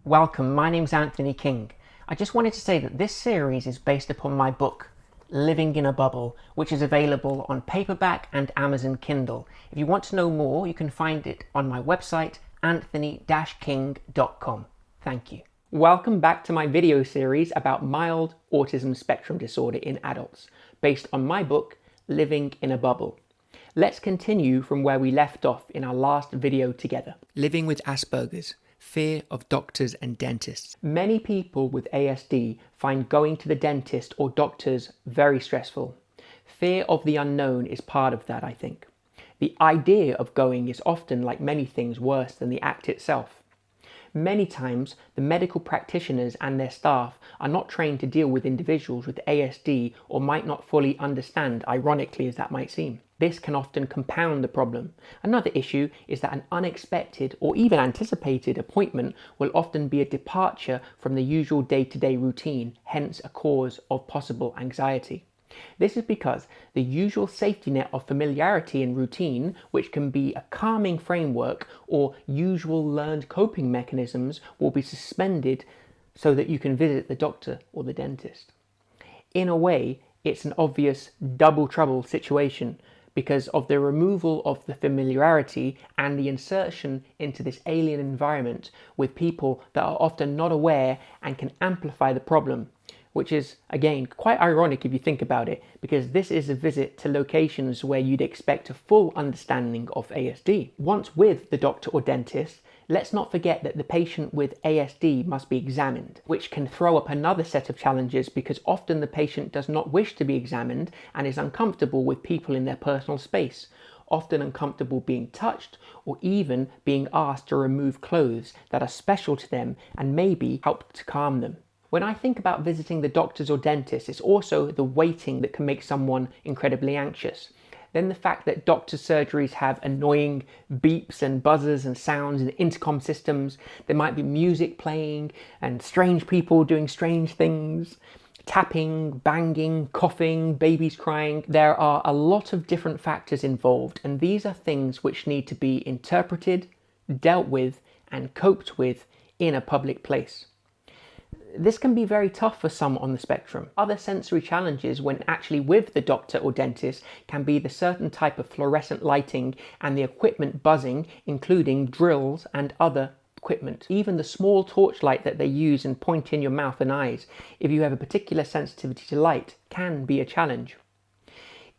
Welcome, my name's Anthony King. I just wanted to say that this series is based upon my book, Living in a Bubble, which is available on paperback and Amazon Kindle. If you want to know more, you can find it on my website, anthony-king.com. Thank you. Welcome back to my video series about mild autism spectrum disorder in adults, based on my book, Living in a Bubble. Let's continue from where we left off in our last video together. Living with Asperger's. Fear of doctors and dentists. Many people with ASD find going to the dentist or doctors very stressful. Fear of the unknown is part of that, I think. The idea of going is often, like many things, worse than the act itself. Many times, the medical practitioners and their staff are not trained to deal with individuals with ASD or might not fully understand, ironically as that might seem. This can often compound the problem. Another issue is that an unexpected or even anticipated appointment will often be a departure from the usual day-to-day routine, hence a cause of possible anxiety. This is because the usual safety net of familiarity and routine, which can be a calming framework or usual learned coping mechanisms, will be suspended so that you can visit the doctor or the dentist. In a way, it's an obvious double trouble situation because of the removal of the familiarity and the insertion into this alien environment with people that are often not aware and can amplify the problem. Which is, again, quite ironic if you think about it, because this is a visit to locations where you'd expect a full understanding of ASD. Once with the doctor or dentist, let's not forget that the patient with ASD must be examined, which can throw up another set of challenges because often the patient does not wish to be examined and is uncomfortable with people in their personal space, often uncomfortable being touched or even being asked to remove clothes that are special to them and maybe help to calm them. When I think about visiting the doctors or dentists, it's also the waiting that can make someone incredibly anxious. Then the fact that doctor surgeries have annoying beeps and buzzers and sounds and intercom systems. There might be music playing and strange people doing strange things. Tapping, banging, coughing, babies crying. There are a lot of different factors involved, and these are things which need to be interpreted, dealt with, and coped with in a public place. This can be very tough for some on the spectrum. Other sensory challenges when actually with the doctor or dentist can be the certain type of fluorescent lighting and the equipment buzzing, including drills and other equipment. Even the small torchlight that they use and point in your mouth and eyes, if you have a particular sensitivity to light, can be a challenge.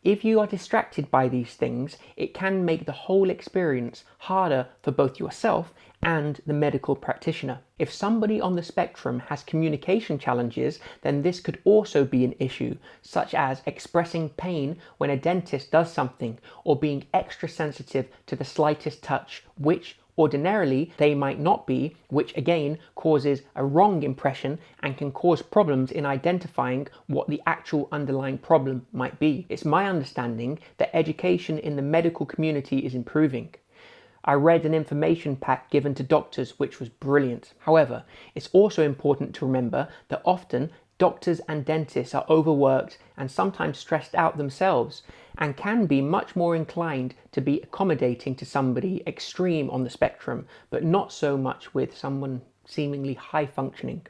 If you are distracted by these things, it can make the whole experience harder for both yourself and the medical practitioner. If somebody on the spectrum has communication challenges, then this could also be an issue, such as expressing pain when a dentist does something, or being extra sensitive to the slightest touch, which ordinarily they might not be, which again causes a wrong impression and can cause problems in identifying what the actual underlying problem might be. It's my understanding that education in the medical community is improving. I read an information pack given to doctors which was brilliant. However, it's also important to remember that often doctors and dentists are overworked and sometimes stressed out themselves and can be much more inclined to be accommodating to somebody extreme on the spectrum, but not so much with someone seemingly high functioning.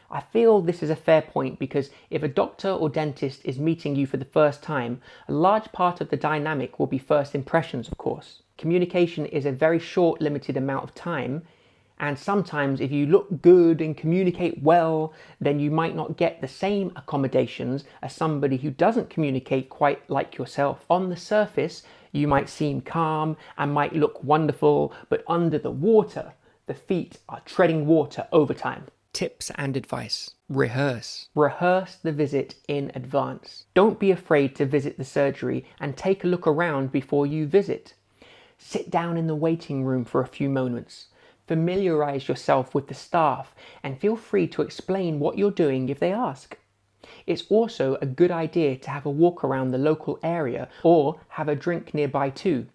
I feel this is a fair point because if a doctor or dentist is meeting you for the first time, a large part of the dynamic will be first impressions, of course. Communication is a very short, limited amount of time, and sometimes if you look good and communicate well, then you might not get the same accommodations as somebody who doesn't communicate quite like yourself. On the surface, you might seem calm and might look wonderful, but under the water, the feet are treading water overtime. Tips and advice. Rehearse. Rehearse the visit in advance. Don't be afraid to visit the surgery and take a look around before you visit. Sit down in the waiting room for a few moments. Familiarize yourself with the staff and feel free to explain what you're doing if they ask. It's also a good idea to have a walk around the local area or have a drink nearby too.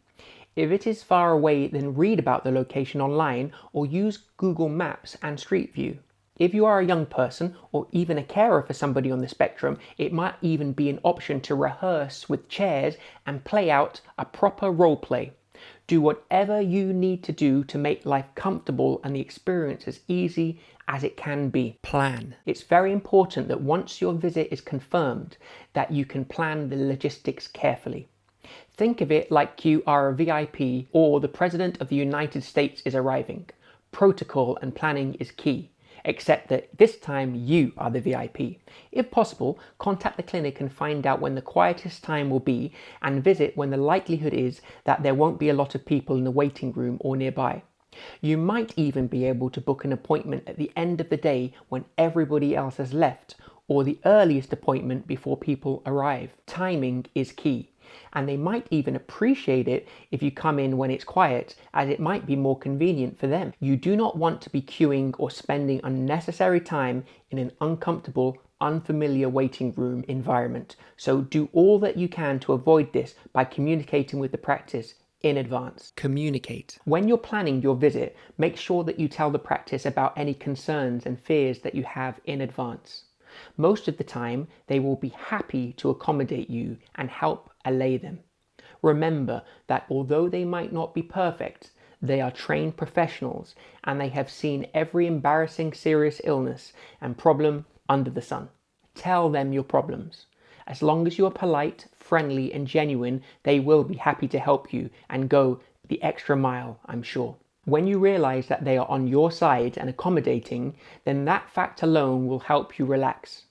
If it is far away, then read about the location online or use Google Maps and Street View. If you are a young person or even a carer for somebody on the spectrum, it might even be an option to rehearse with chairs and play out a proper role play. Do whatever you need to do to make life comfortable and the experience as easy as it can be. Plan. It's very important that once your visit is confirmed, that you can plan the logistics carefully. Think of it like you are a VIP or the President of the United States is arriving. Protocol and planning is key, except that this time you are the VIP. If possible, contact the clinic and find out when the quietest time will be and visit when the likelihood is that there won't be a lot of people in the waiting room or nearby. You might even be able to book an appointment at the end of the day when everybody else has left, or the earliest appointment before people arrive. Timing is key, and they might even appreciate it if you come in when it's quiet, as it might be more convenient for them. You do not want to be queuing or spending unnecessary time in an uncomfortable, unfamiliar waiting room environment, so do all that you can to avoid this by communicating with the practice in advance. Communicate. When you're planning your visit, make sure that you tell the practice about any concerns and fears that you have in advance. Most of the time, they will be happy to accommodate you and help allay them. Remember that although they might not be perfect, they are trained professionals and they have seen every embarrassing serious illness and problem under the sun. Tell them your problems. As long as you are polite, friendly and genuine, they will be happy to help you and go the extra mile, I'm sure. When you realize that they are on your side and accommodating, then that fact alone will help you relax.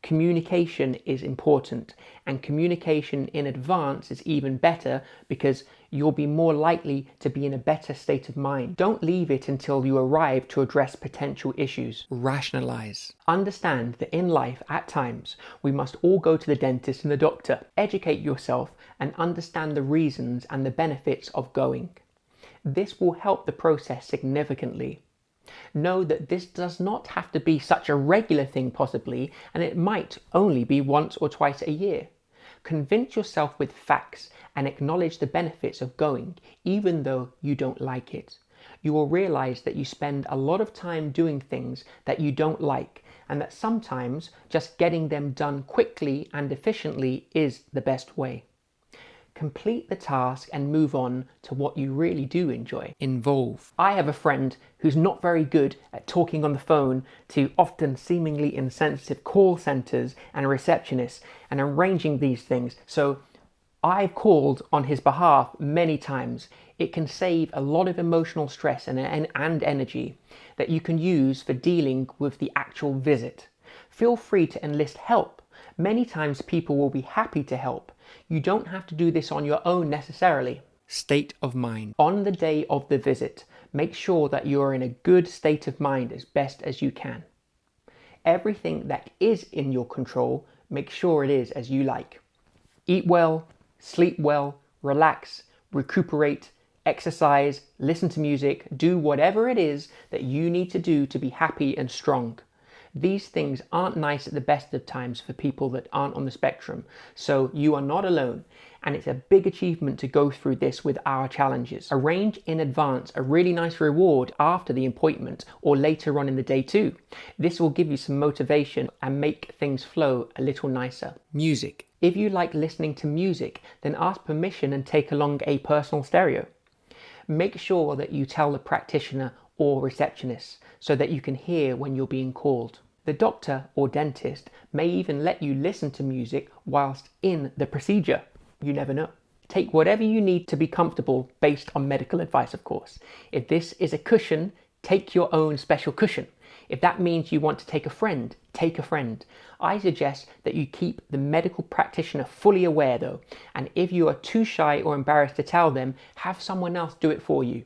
Communication is important, and communication in advance is even better because you'll be more likely to be in a better state of mind. Don't leave it until you arrive to address potential issues. Rationalize. Understand that in life, at times, we must all go to the dentist and the doctor. Educate yourself and understand the reasons and the benefits of going. This will help the process significantly. Know that this does not have to be such a regular thing possibly, and it might only be once or twice a year. Convince yourself with facts and acknowledge the benefits of going, even though you don't like it. You will realize that you spend a lot of time doing things that you don't like, and that sometimes just getting them done quickly and efficiently is the best way. Complete the task and move on to what you really do enjoy. Involve. I have a friend who's not very good at talking on the phone to often seemingly insensitive call centers and receptionists and arranging these things, so I've called on his behalf many times. It can save a lot of emotional stress and energy that you can use for dealing with the actual visit. Feel free to enlist help. Many times people will be happy to help. You don't have to do this on your own necessarily. State of mind. On the day of the visit, make sure that you are in a good state of mind as best as you can. Everything that is in your control, make sure it is as you like. Eat well, sleep well, relax, recuperate, exercise, listen to music, do whatever it is that you need to do to be happy and strong. These things aren't nice at the best of times for people that aren't on the spectrum, so you are not alone, and it's a big achievement to go through this with our challenges. Arrange in advance a really nice reward after the appointment or later on in the day too. This will give you some motivation and make things flow a little nicer. Music. If you like listening to music, then ask permission and take along a personal stereo. Make sure that you tell the practitioner or receptionist so that you can hear when you're being called. The doctor or dentist may even let you listen to music whilst in the procedure. You never know. Take whatever you need to be comfortable based on medical advice, of course. If this is a cushion, take your own special cushion. If that means you want to take a friend, take a friend. I suggest that you keep the medical practitioner fully aware though, and if you are too shy or embarrassed to tell them, have someone else do it for you.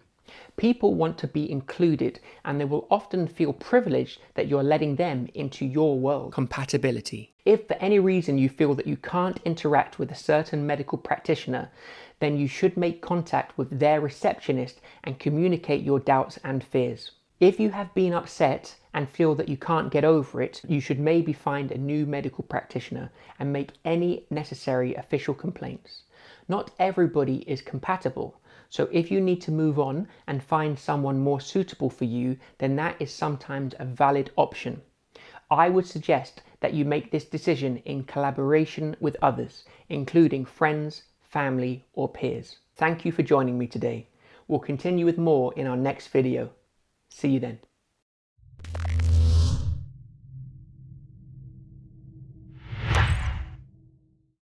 People want to be included, and they will often feel privileged that you're letting them into your world. Compatibility. If for any reason you feel that you can't interact with a certain medical practitioner, then you should make contact with their receptionist and communicate your doubts and fears. If you have been upset and feel that you can't get over it, you should maybe find a new medical practitioner and make any necessary official complaints. Not everybody is compatible, so if you need to move on and find someone more suitable for you, then that is sometimes a valid option. I would suggest that you make this decision in collaboration with others, including friends, family or peers. Thank you for joining me today. We'll continue with more in our next video. See you then.